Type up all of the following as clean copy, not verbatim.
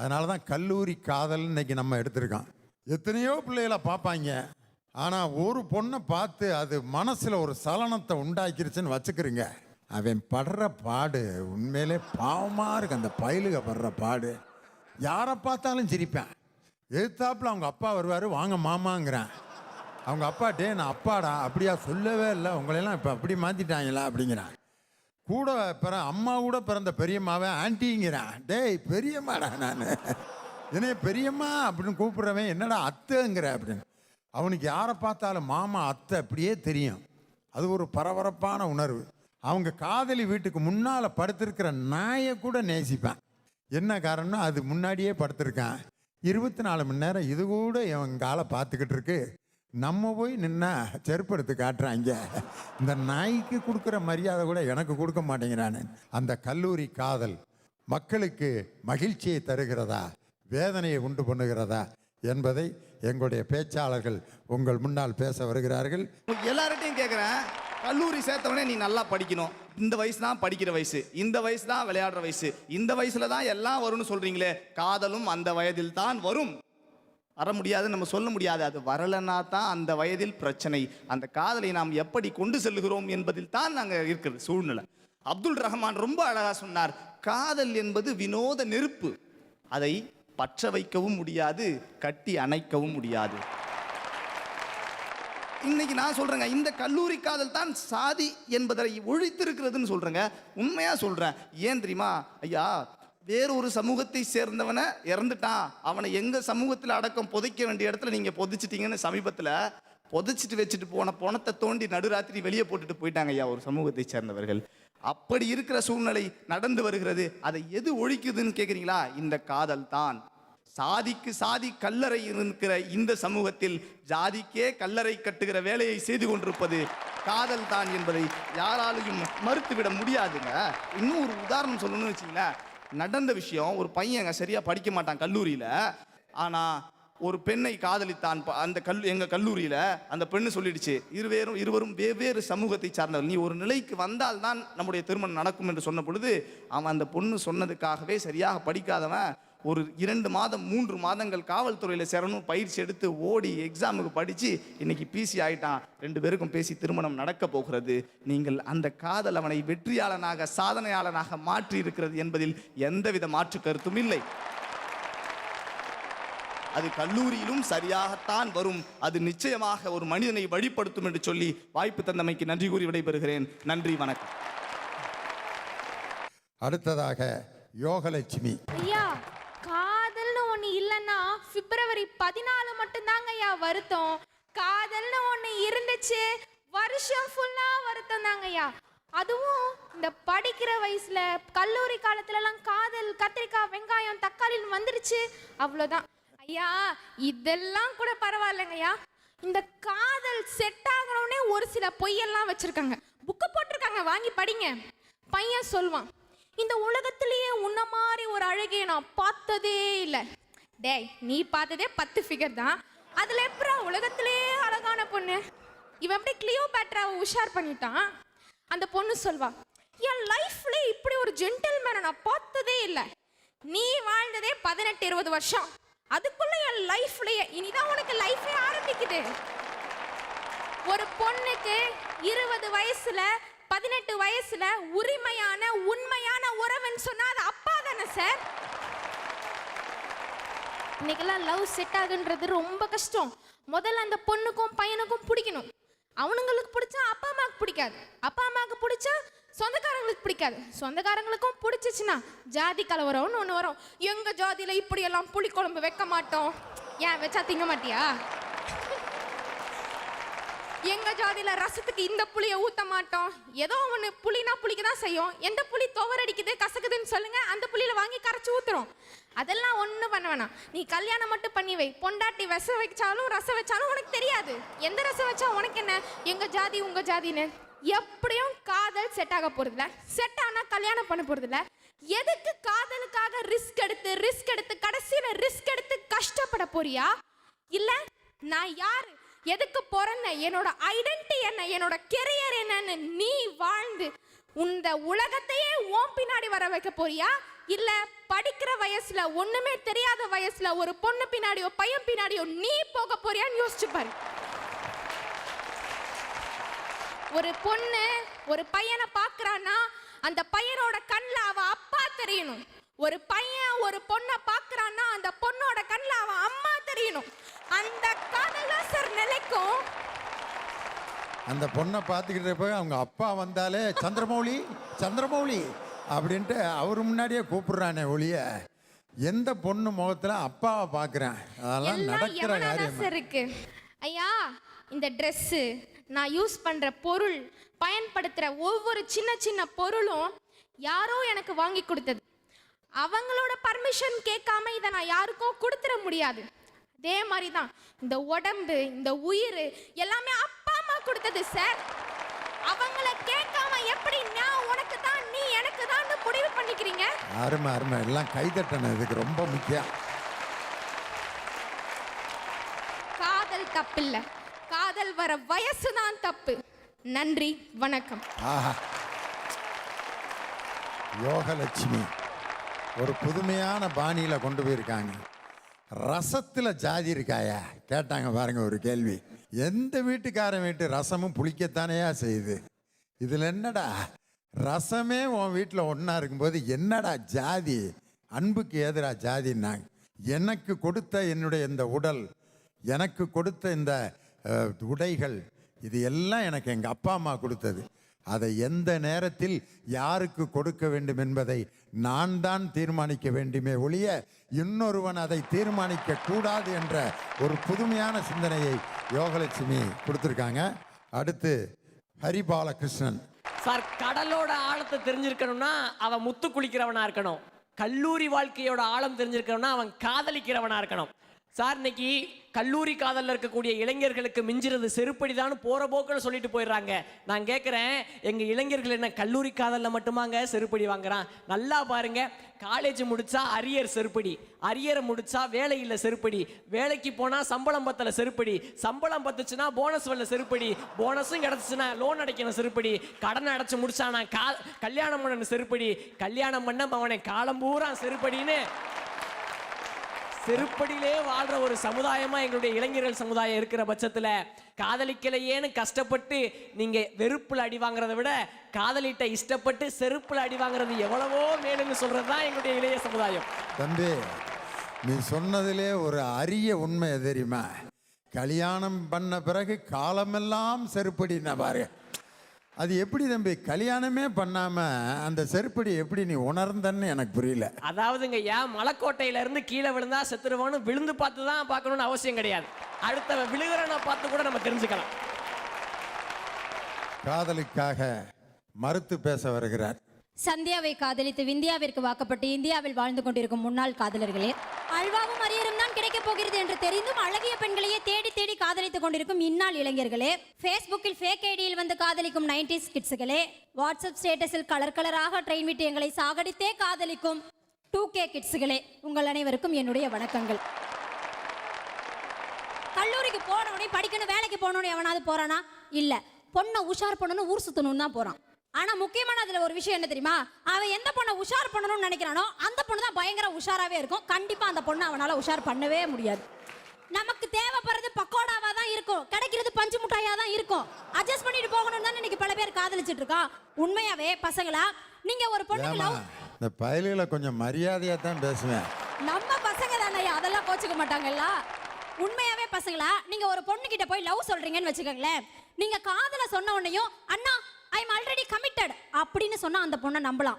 அதனால தான் கல்லூரி காதல் இன்னைக்கு நம்ம எடுத்திருக்கோம். எத்தனையோ பிள்ளைகளை பார்ப்பாங்க, ஆனால் ஒரு பொண்ணை பார்த்து அது மனசில் ஒரு சலனத்தை உண்டாக்கிருச்சுன்னு வச்சுக்கிறீங்க, அவன் படுற பாடு உண்மையிலே பாவமாக இருக்கு. அந்த பயலுக படுற பாடு யாரை பார்த்தாலும் சிரிப்பேன். எதிர்த்தாப்புல அவங்க அப்பா வருவார், வாங்க மாமாங்கிறேன். அவங்க அப்பாட்டே நான் அப்பாடா அப்படியா சொல்லவே இல்லை, உங்களையெல்லாம் இப்போ அப்படி மாற்றிட்டாங்களா அப்படிங்கிறான். கூட அம்மா கூட பிறந்த பெரியம்மாவை ஆன்ட்டிங்கிறான். டேய் பெரியம்மாடா, நான் என்னைய பெரியம்மா அப்படின்னு கூப்பிட்றவன் என்னடா அத்தைங்கிற அப்படின்னு. அவனுக்கு யாரை பார்த்தாலும் மாமா அத்தை அப்படியே தெரியும். அது ஒரு பரபரப்பான உணர்வு. அவங்க காதலி வீட்டுக்கு முன்னால் படுத்திருக்கிற நாயை கூட நேசிப்பேன். என்ன காரணம்னா அது முன்னாடியே படுத்திருக்கான், 24 மணி நேரம் இது கூட என் காலை பார்த்துக்கிட்டு இருக்கு. நம்ம போய் நின்னா செருப்பு எடுத்து காட்டுறாங்க. இந்த நாய்க்கு கொடுக்குற மரியாதை கூட எனக்கு கொடுக்க மாட்டேங்கிறானு. அந்த கல்லூரி காதல் மக்களுக்கு மகிழ்ச்சியை தருகிறதா, வேதனையை உண்டு பண்ணுகிறதா என்பதை எங்களுடைய பேச்சாளர்கள் உங்கள் முன்னால் பேச வருகிறார்கள். எல்லார்ட்டையும் கேட்குறேன், கல்லூரி சேர்த்தவனே நீ நல்லா படிக்கணும், இந்த வயசு தான் படிக்கிற வயசு, இந்த வயசு தான் விளையாடுற வயசு, இந்த வயசுல தான் எல்லாம் வரும்னு சொல்றீங்களே, காதலும் அந்த வயதில் தான் வரும். வர முடியாது நம்ம சொல்ல முடியாது. அது வரலன்னா தான் அந்த வயதில் பிரச்சனை. அந்த காதலை நாம் எப்படி கொண்டு செல்லுகிறோம் என்பதில் தான் நாங்கள் இருக்கிறது சூழ்நிலை. அப்துல் ரஹ்மான் ரொம்ப அழகா சொன்னார், காதல் என்பது வினோத நெருப்பு, அதை பற்ற வைக்கவும் முடியாது, கட்டி அணைக்கவும் முடியாது. இன்னைக்கு நான் சொல்றேங்க, இந்த கல்லூரி காதல் தான் சாதி என்பதை ஒழித்திருக்கிறதுன்னு சொல்றேங்க. உண்மையா சொல்றேன். ஏன் தெரியுமா ஐயா, வேறொரு சமூகத்தை சேர்ந்தவனை இறந்துட்டான், அவனை எங்க சமூகத்தில் அடக்கம் புதைக்க வேண்டிய இடத்துல நீங்க புதைச்சிட்டீங்கன்னு சமீபத்தில் புதைச்சிட்டு வச்சுட்டு போன பணத்தை தோண்டி நடுராத்திரி வெளியே போட்டுட்டு போயிட்டாங்க ஐயா ஒரு சமூகத்தை சேர்ந்தவர்கள். அப்படி இருக்கிற சூழ்நிலை நடந்து வருகிறது. அதை எது ஒழிக்குதுன்னு கேட்குறீங்களா? இந்த காதல் தான். சாதிக்கு சாதி கல்லறை இருக்கிற இந்த சமூகத்தில் ஜாதிக்கே கல்லறை கட்டுகிற வேலையை செய்து கொண்டிருப்பது காதல் தான் என்பதை யாராலையும் மறுத்துவிட முடியாதுங்க. இன்னும் ஒரு உதாரணம் சொல்லணும்னு வச்சுங்களேன். நடந்த விஷயம், ஒரு பையன் சரியா படிக்க மாட்டான் கல்லூரியில், ஆனால் ஒரு பெண்ணை காதலித்தான். அந்த எங்கள் கல்லூரியில் அந்த பெண்ணு சொல்லிடுச்சு, இருவரும் வெவ்வேறு சமூகத்தை சார்ந்தவர், நீ ஒரு நிலைக்கு வந்தால்தான் நம்முடைய திருமணம் நடக்கும் என்று சொன்ன பொழுது அவன் அந்த பொண்ணு சொன்னதுக்காகவே சரியாக படிக்காதவன் ஒரு 2 மாதம் 3 மாதங்கள் காவல்துறையில் சேரணும் பயிற்சி எடுத்து ஓடி எக்ஸாமுக்கு படித்து இன்னைக்கு பிசி ஆயிட்டான். 2 பேருக்கும் பேசி திருமணம் நடக்க போகிறது. நீங்கள் அந்த காதல் அவனை வெற்றியாளனாக சாதனையாளனாக மாற்றி இருக்கிறது என்பதில் எந்தவித மாற்று கருத்தும் இல்லை. அது கல்லூரியிலும் சரியாகத்தான் வரும். அது நிச்சயமாக ஒரு மனிதனை வழிபடுத்தும் என்று சொல்லி வாய்ப்பு தந்தமைக்கு நன்றி கூறி விடைபெறுகிறேன். நன்றி, வணக்கம். அடுத்ததாக யோகலட்சுமி. ஐயா, காதல்னு ஒண்ணு இல்லைன்னா பிப்ரவரி 14 மட்டும்தாங்க ஐயா வருத்தம். காதல்னு ஒண்ணு இருந்துச்சு வருஷம் ஃபுல்லா வருத்தம் தாங்க ஐயா. அதுவும் இந்த படிக்கிற வயசுல கல்லூரி காலத்துல எல்லாம் காதல் கத்திரிக்காய் வெங்காயம் தக்காளின்னு வந்துருச்சு, அவ்வளோதான் ஐயா. இதெல்லாம் கூட பரவாயில்லைங்க ஐயா. இந்த காதல் செட் ஆகணும்னே ஒரு சில பொய்யெல்லாம் வச்சிருக்காங்க, புக்கு போட்டிருக்காங்க, வாங்கி படிங்க. பையன் சொல்வான், இந்த உலகத்திலேயே உன்ன மாதிரி ஒரு அழகிய நான் பார்த்ததே இல்லை. டேய், நீ பார்த்ததே 10 ஃபிகர் தான், அதுல எப்படா உலகத்திலேயே அழகான பொண்ணு? இவன் எப்படி கிளியோபேட்ராவை உஷார் பண்ணிட்டான். அந்த பொண்ணு சொல்வா, என் லைஃப்ல இப்படி ஒரு ஜென்டில்மேனை நான் பார்த்ததே இல்லை. நீ வாழ்ந்ததே 18-20 வருஷம், அதுக்குள்ள என் லைஃப்லயே இனிதான் உனக்கு லைஃபே ஆரம்பிக்குது. ஒரு பொண்ணுக்கு 20 வயசுல 18 வயசுல உரிமையான உண்மையான உறவுன்னு சொன்னா அது அப்பா தானே சார்? இன்னைக்கெல்லாம் லவ் செட் ஆகுன்றது ரொம்ப கஷ்டம். முதல்ல அந்த பொண்ணுக்கும் பையனுக்கும் பிடிக்கணும். அவனுங்களுக்கு பிடிச்சா அப்பா அம்மாவுக்கு பிடிக்காது, அப்பா அம்மாவுக்கு பிடிச்சா சொந்தக்காரங்களுக்கு பிடிக்காது, சொந்தக்காரங்களுக்கும் பிடிச்சிச்சுன்னா ஜாதி கலவரம்னு ஒன்று வரும். எங்க ஜாதியில இப்படியெல்லாம் புளி குழம்பு வைக்க மாட்டோம். ஏன் வச்சா திங்க மாட்டியா? எங்க ஜாதியில ரசத்துக்கு இந்த புளியை ஊத்த மாட்டோம். ஏதோ ஒன்று புளினா புளிக்கு தான் செய்யும். எந்த புளி துவரடிக்குது கசக்குதுன்னு சொல்லுங்க, அந்த புளியில வாங்கி கரைச்சி ஊத்துறோம். அதெல்லாம் ஒன்றும் பண்ண வேணாம். நீ கல்யாணம் மட்டும் பண்ணி வை. பொண்டாட்டி விஷம் வச்சாலும் ரசம் வச்சாலும் உனக்கு தெரியாது. எந்த ரசம் வச்சா உனக்கு என்ன, எங்க ஜாதி உங்க ஜாதின்னு. எப்படியும் காதல் செட் ஆக போறதில்ல, செட் ஆனா கல்யாணம் பண்ண போறதில்ல. எதுக்கு காதலுக்காக ரிஸ்க் எடுத்து கடைசியில ரிஸ்க் எடுத்து கஷ்டப்பட போறியா? இல்ல நான் யாரு, எதுக்கு பிறந்த, என்னோட ஐடென்டிட்டி என்ன, என்னோட கெரியர் என்னன்னு நீ வாழ்ந்து இந்த உலகத்தையே ஓம் பின்னாடி வர வைக்க போறியா? இல்ல படிக்கிற வயசுல ஒண்ணுமே தெரியாத வயசுல ஒரு பொண்ணு பின்னாடியோ பையன் பின்னாடியோ நீ போக போறியான்னு யோசிச்சு பாரு. ஒரு பொண்ணு ஒரு பையனை பார்க்கறான்னா அந்த பையனோட கண்ணுல அவ அப்பா தெரியணும். ஒரு பையன் ஒரு பொண்ணை பார்க்கறான்னா அந்த பொண்ணோட கண்ணுல அவ அம்மா தெரியணும். அந்த காதல் சார் நிலைக்கும். அந்த பொண்ணை பார்த்துக்கிட்டு போய் அவங்க அப்பா வந்தாலே சந்திரமௌலி சந்திரமௌலி அப்படின்ட்டு அவர் முன்னாடியே கூப்பிடுறானே ஒழிய எந்த பொண்ணு முகத்துல அப்பாவை பார்க்குறேன் அதெல்லாம் நடக்கிற காரியம் சார் இருக்கு. ஐயா, இந்த ட்ரெஸ்ஸு, நான் யூஸ் பண்ற பொருள், பயன்படுத்துற ஒவ்வொரு சின்ன சின்ன பொருளும் யாரோ எனக்கு வாங்கி கொடுத்தது. அவங்களோட பர்மிஷன் கேட்காம இதை நான் யாருக்கும் கொடுத்துட முடியாது. அதே மாதிரி தான் இந்த உடம்பு, இந்த உயிர் எல்லாமே அப்பா அம்மா கொடுத்தது சார். அவங்கள கேட்காம எப்படி நான் உனக்கு தான் நீ எனக்கு தான் முடிவு பண்ணிக்கிறீங்க? அருமை அருமை, எல்லாம் கைதட்டணும், இதுக்கு ரொம்ப முக்கியம். காதல் தப்பில்லை, காதல் வர வயசு தான் தப்பு. நன்றி, வணக்கம். ஆஹா, யோகலட்சுமி ஒரு புதுமையான பாணியில் கொண்டு போயிருக்காங்க. ரசத்தில் ஜாதி இருக்காயா கேட்டாங்க பாருங்க ஒரு கேள்வி. எந்த வீட்டுக்காரன் வீட்டு ரசமும் புளிக்கத்தானையா செய்யுது. இதில் என்னடா ரசமே உன் வீட்டில் ஒன்றா இருக்கும்போது என்னடா ஜாதி? அன்புக்கு எதிரா ஜாதின்னாங்க. எனக்கு கொடுத்த என்னுடைய இந்த உடல், எனக்கு கொடுத்த இந்த உடைகள், இது எல்லாம் எனக்கு எங்கள் அப்பா அம்மா கொடுத்தது. அதை எந்த நேரத்தில் யாருக்கு கொடுக்க வேண்டும் என்பதை நான் தான் தீர்மானிக்க வேண்டுமே ஒழிய இன்னொருவன் அதை தீர்மானிக்க கூடாது என்ற ஒரு புதுமையான சிந்தனையை யோகலட்சுமி கொடுத்துருக்காங்க. அடுத்து ஹரிபாலகிருஷ்ணன் சார். கடலோட ஆழத்தை தெரிஞ்சிருக்கணும்னா அவன் முத்து குளிக்கிறவனா இருக்கணும். கல்லூரி வாழ்க்கையோட ஆழம் தெரிஞ்சிருக்கணும்னா அவன் காதலிக்கிறவனா இருக்கணும். சார், இன்னைக்கு கல்லூரி காதலில் இருக்கக்கூடிய இளைஞர்களுக்கு மிஞ்சிறது செருப்படிதான் போற போக்குன்னு சொல்லிட்டு போயிடுறாங்க. நான் கேட்குறேன், எங்கள் இளைஞர்கள் என்ன கல்லூரி காதலில் மட்டுமாங்க செருப்படி வாங்குறான்? நல்லா பாருங்க, காலேஜ் முடிச்சா அரியர் செருப்படி, அரியரை முடிச்சா வேலை இல்லை செருப்படி, வேலைக்கு போனால் சம்பளம் பத்தல செருப்படி, சம்பளம் பத்துச்சுன்னா போனஸ் வரல செருப்படி, போனஸும் கிடச்சிச்சுன்னா லோன் அடைக்கணும் செருப்படி, கடன் அடைச்சு முடிச்சா நான் கல்யாணம் பண்ணணும் செருப்படி, கல்யாணம் பண்ண அவனை காலம் பூரா செருப்படின்னு செருப்படியிலே வாழ்ற ஒரு சமுதாயமா எங்களுடைய இளைஞர்கள் சமுதாயம் இருக்கிற பட்சத்துல காதலிக்கலையேன்னு கஷ்டப்பட்டு நீங்க வெறுப்புல அடி வாங்குறதை விட காதலிட்ட இஷ்டப்பட்டு செருப்புல அடி வாங்குறது எவ்வளவோ மேலுன்னு சொல்றதுதான் எங்களுடைய இளைய சமுதாயம். தம்பி, நீ சொன்னதிலே ஒரு அரிய உண்மை தெரியுமா? கல்யாணம் பண்ண பிறகு காலமெல்லாம் செருப்படின்னா பாரு. அது எப்படி தம்பி? கல்யாணமே பண்ணாம அந்த செருப்படி எப்படி நீ உணர்ந்தன்னு எனக்கு புரியல. அதாவதுங்க, ஏன் மலைக்கோட்டையில இருந்து கீழே விழுந்தா செத்துருவான்னு விழுந்து பார்த்து தான் பார்க்கணும்னு அவசியம் கிடையாது. அடுத்த விழுகிறனை பார்த்து கூட நம்ம தெரிஞ்சுக்கலாம். காதலுக்காக மறுத்து பேச வருகிறார். சந்தியாவை காதலித்து விந்தியாவிற்கு வாக்கப்பட்டு இந்தியாவில் வாழ்ந்து கொண்டிருக்கும் முன்னாள் காதலர்களே, அல்வாவும் அரியரும் தான் கிடைக்கப் போகிறது என்று தெரிந்தும் அழகிய பெண்களையே தேடி தேடி காதலித்துக் கொண்டிருக்கும் இந்நாள் இளைஞர்களே, ஃபேஸ்புக்கில் ஃபேக் ஐடியில் வந்து காதலிக்கும் 90s கிட்ஸுகளே, வாட்ஸ்அப் ஸ்டேட்டஸில் கலர் கலராக ட்ரெயின் விட்டு எங்களை சாகடித்தே காதலிக்கும் 2K கிட்ஸுகளே, உங்கள் அனைவருக்கும் என்னுடைய வணக்கங்கள். கல்லூரிக்கு போனோடனே படிக்கணும், வேலைக்கு போனோன்னு எவனாவது போறானா? இல்ல, பொண்ணை உஷார் பண்ணணும், ஊர் சுத்தணும் தான் போறான். ஆனா முக்கியமான அதுல ஒரு விஷயம் என்ன தெரியுமா? அவன் எந்த பொண்ணை உஷார் பண்ணணும்னு நினைக்கிறானோ அந்த பொண்ணு தான் பயங்கர உஷாராவே இருக்கும். கண்டிப்பா அந்த பொண்ணை அவனால உஷார் பண்ணவே முடியாது. நமக்கு தேவைப்படுறது பக்கோடாவா தான் இருக்கும், கிடைக்கிறது பஞ்சு முட்டாயா தான் இருக்கும். அட்ஜஸ்ட் பண்ணிட்டு போகணும்னு தான் இன்னைக்கு பல பேர் காதலிச்சிட்டு இருக்கான். உண்மையாவே பசங்களா, நீங்க ஒரு பொண்ணுக்கு லவ், இந்த பயலுகளை கொஞ்சம் மரியாதையா தான் பேசுவேன். நம்ம பசங்க தானே, அதெல்லாம் கோச்சுக்க மாட்டாங்கல்ல. உண்மையாவே பசங்களா, நீங்க ஒரு பொண்ணு கிட்ட போய் லவ் சொல்றீங்கன்னு வச்சுக்கோங்களேன், நீங்க காதல சொன்ன உடனேயும் அண்ணா ஐ எம் ஆல்ரெடி கமிட்டட் அப்படின்னு சொன்னா அந்த பொண்ணை நம்பலாம்.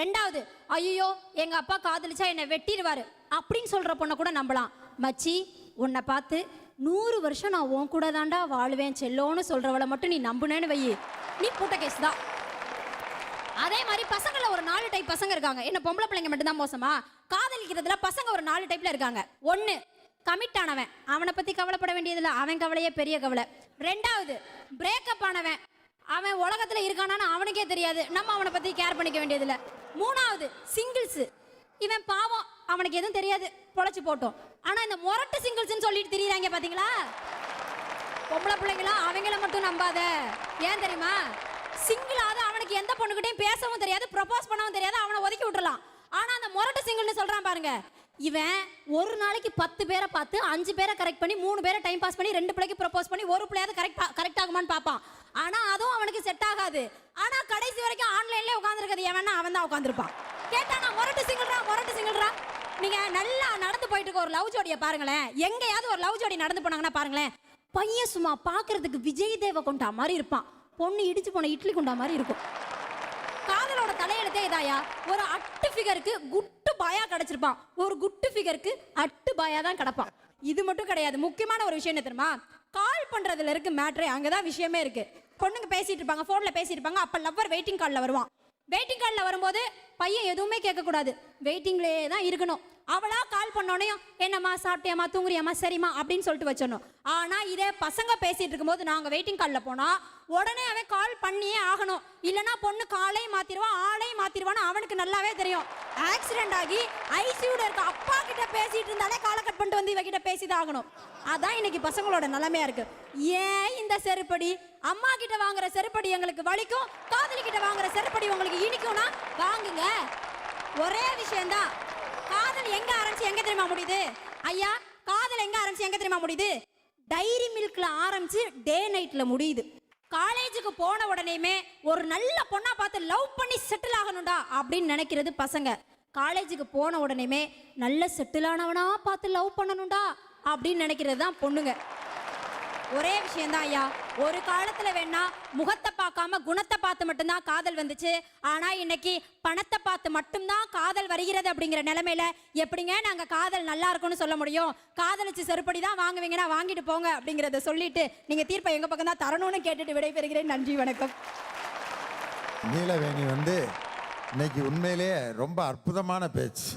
ரெண்டாவது, ஐயோ எங்க அப்பா காதலிச்சா என்னை வெட்டிடுவாரு அப்படின்னு சொல்ற பொண்ணை கூட நம்பலாம். மச்சி, உன்னை பார்த்து 100 வருஷம் நான் உன் கூட தாண்டா வாழுவேன் செல்லோன்னு சொல்றவளை மட்டும் நீ நம்புனேன்னு வை, நீ பூட்ட கேஸ் தான். அதே மாதிரி பசங்கள ஒரு 4 டைப் பசங்க இருக்காங்க. என்ன பொம்பளை பிள்ளைங்க மட்டும் தான் மோசமா? காதலிக்கிறதுல பசங்க ஒரு 4 டைப்ல இருக்காங்க. 1, கமிட் ஆனவன், அவனை பத்தி கவலைப்பட வேண்டியதில்லை, அவன் கவலையே பெரிய கவலை. 2வது, பிரேக்கப் ஆனவன், அவன் உலகத்துல இருக்கானான்னு அவனுக்கே தெரியாது, நம்ம அவனை பத்தி கேர் பண்ணிக்க வேண்டியதில்லை. 3வது, சிங்கிள்ஸ், இவன் பாவம், அவனுக்கு எதுவும் தெரியாது, பொழைச்சு போட்டோம். ஆனா இந்த மொரட்டு சிங்கிள்ஸ்ன்னு சொல்லிட்டு திரியிறாங்க பாத்தீங்களா? பொம்பளை பிள்ளைங்களா, அவங்கள மட்டும் நம்பாத. ஏன் தெரியுமா? சிங்கிளாவது அவனுக்கு எந்த பொண்ணுகிட்டையும் பேசவும் தெரியாது, ப்ரொபோஸ் பண்ணவும் தெரியாது, அவனை ஒதுக்கி விட்டுறலாம். ஆனா அந்த முரட்டு சிங்கிள்னு சொல்றான் பாருங்க. இவன் ஒரு நாளைக்கு 10 பேரை பார்த்து 5 பேரை கரெக்ட் பண்ணி 3 பேரை டைம் பாஸ் பண்ணி 2 பிள்ளைக்கு ப்ரப்போஸ் பண்ணி ஒரு பிள்ளையாவது கரெக்ட் ஆகுமான்னு பார்ப்பான். ஆனா அதுவும் அவனுக்கு செட் ஆகாது. ஆனா கடைசி வரைக்கும் ஆன்லைன்ல உட்காந்துருக்கிறது எவனா அவன் தான் உட்காந்துருப்பான். கேட்டானா முரட்டு சிங்கிள்ரா. நீங்க நல்லா நடந்து போயிட்டு இருக்க ஒரு லவ் ஜோடியை பாருங்களேன். எங்கேயாவது ஒரு லவ் ஜோடி நடந்து போனாங்கன்னா பாருங்களேன். பையன் சும்மா பார்க்கறதுக்கு விஜய் தேவகொண்டா மாதிரி இருப்பான். பொண்ணு இடிச்சு போன இட்லி குண்டா மாதிரி இருக்கும். காதலோட தலையெழுத்தே இதாயா. ஒரு அட்டு ஃபிகருக்கு குட்டு பாயா கிடைச்சிருப்பான். ஒரு குட்டு ஃபிகருக்கு அட்டு பாயா தான் கிடப்பான். இது மட்டும் கிடையாது, முக்கியமான ஒரு விஷயம் என்ன தெரியுமா? கால் பண்றதுல இருக்கு மேட்ரே. அங்கதான் விஷயமே இருக்கு. பொண்ணுங்க பேசிட்டு இருப்பாங்க, போன்ல பேசிட்டு இருப்பாங்க. அப்ப லவ்வர் வெயிட்டிங் கால்ல வருவான். வெயிட்டிங் கால்ல வரும்போது பையன் எதுவுமே கேட்க கூடாது, வெயிட்டிங்லேயே தான் இருக்கணும். அவளா கால் பண்ணோடனே என்னம்மா சாப்பிட்டியாமா தூங்குறியாமா சரிம்மா அப்படின்னு சொல்லிட்டு வச்சிடணும். ஆனா இதே பசங்க பேசிட்டு இருக்கும்போது நாங்க வெயிட்டிங் கால்ல போனா உடனே அவன் கால் பண்ணியே ஆகணும். இல்லைன்னா பொண்ணு காலையும் மாத்திருவான் ஆளையும் மாத்திருவான்னு அவனுக்கு நல்லாவே தெரியும். ஆக்சிடென்ட் ஆகி ஐசியூல இருக்க அப்பா கிட்ட பேசிட்டு இருந்தாலே காலை கட் பண்ணிட்டு வந்து இவகிட்ட பேசிதான் ஆகணும். அதான் இன்னைக்கு பசங்களோட நிலைமையா இருக்கு. ஏன் இந்த செருப்படி? அம்மா கிட்ட வாங்குற செருப்படி எங்களுக்கு வலிக்கும், காதலி கிட்ட வாங்குற செருப்படி உங்களுக்கு இனிக்கும்னா வாங்குங்க. ஒரே விஷயம்தான். காதல் எங்க ஆரம்பிச்சு எங்க தெரியுமா முடியுது ஐயா? காதல் எங்க ஆரம்பிச்சு எங்க தெரியுமா முடியுது? டைரி மில்க்ல ஆரம்பிச்சு டே நைட்ல முடியுது. காலேஜுக்கு போன உடனேமே ஒரு நல்ல பொண்ணா பார்த்து லவ் பண்ணி செட்டில் ஆகணும்டா அப்படின்னு நினைக்கிறது பசங்க. காலேஜுக்கு போன உடனேமே நல்ல செட்டில் ஆனவனா பார்த்து லவ் பண்ணணும்டா அப்படின்னு நினைக்கிறது தான் பொண்ணுங்க. ஒரே விஷயம்தான் ஐயா. ஒரு காலத்துல வேணா முகத்தை பார்க்காம குணத்தை பார்த்து மட்டும்தான் காதல் வந்துச்சு. ஆனா இன்னைக்கு பணத்தை பார்த்து மட்டும்தான் காதல் வருகிறது. அப்படிங்கிற நிலைமையில எப்படிங்க நாங்க காதல் நல்லா இருக்கும்னு சொல்ல முடியும்? காதலிச்சு செருப்படி தான் வாங்குவீங்கன்னா வாங்கிட்டு போங்க அப்படிங்கறத சொல்லிட்டு நீங்க தீர்ப்பை எங்க பக்கம் தான் தரணும்னு கேட்டுட்டு விடைபெறுகிறேன். நன்றி, வணக்கம். நீலவேணி இன்னைக்கு உண்மையிலேயே ரொம்ப அற்புதமான பேச்சு.